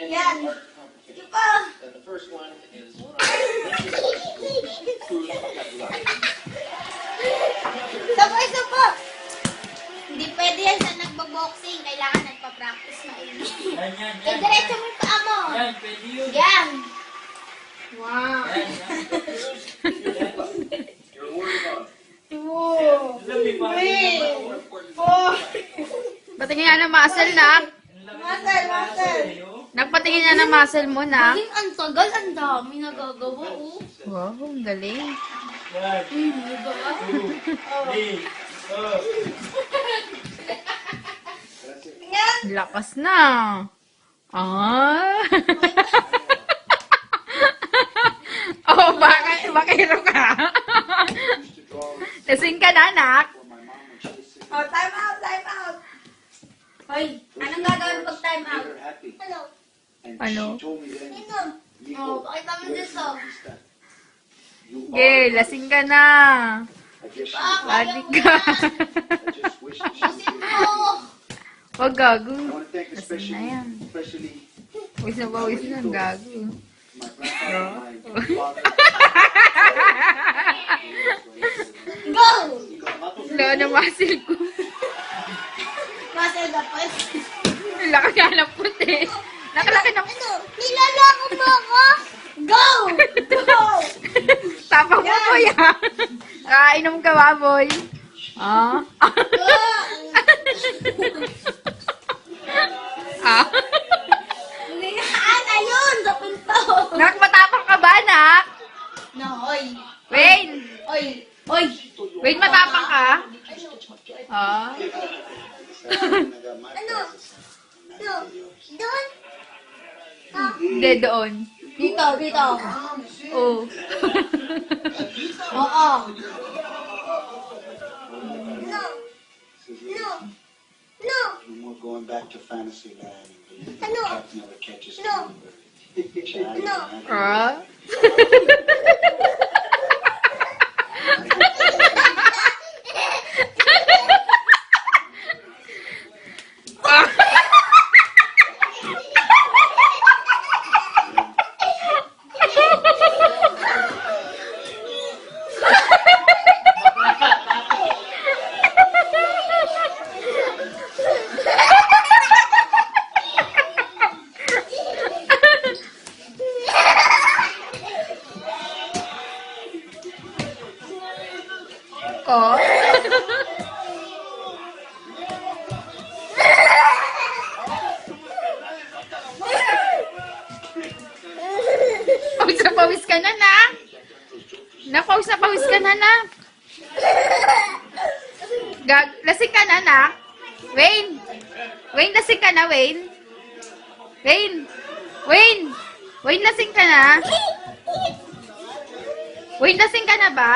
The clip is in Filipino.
Yan. Ito pa. And the first one is Isa pa. Hindi pwede yan sa nagbo-boxing. Kailangan nagpa-practice maigi. Eh, diretso mo yung paa mo. Yan, pwede yun. Yan. Wow. Yan. you're worried about. Two. Lamig pa rin Three. naman. Four. Patingin nga ng muscle, nak. Muscle. Nagpatingin nga ng muscle mo, nak. Maging ang tagal, ang dami nagagawa, oh. Wow, ang galing. One, Nagawa. two, three, four. Yan. Lakas na. Ah. Oh, bakit ka? Lasing ka na, nak. Oh, time out, time out. Hoy, anong gagawin pag time out? Hello. Ano? Ito. Oh, pakita mo dito. Okay, lasing ka na. Balik ka. Isip mo. Wag gago. I want to thank Lasing na yan. especially Wis na ba, wis na, gago. my grandfather, my father. Go! Wala na muscle ko. Muscle dapat. Laki nga ng puti. Nakalaki ng... Ano? Nilalako mo ako? Go! Go! Tapang mo po yan. Nakainom ka, baboy. Ah? Go! Ah? Lihaan, ayun! Sa pinto! Nak, matapang ka ba, nak? No, oy. Wayne! Oy. Oy. Wayne, matapang ka? Ah? Ano? No. Doon? Hindi, doon. Dito, dito. Oh. Oo. No. No. No. We're going back to fantasy land. Ano? Cat never catches No. me. No. Ah? Oh? Pawis na pawis ka na, na. Napawis na pawis ka na, na. Lasing ka na, na. Wayne. Wayne, lasing ka na, Wayne. Wayne. Wayne. Wayne, lasing ka na. Wayne, lasing ka na ba?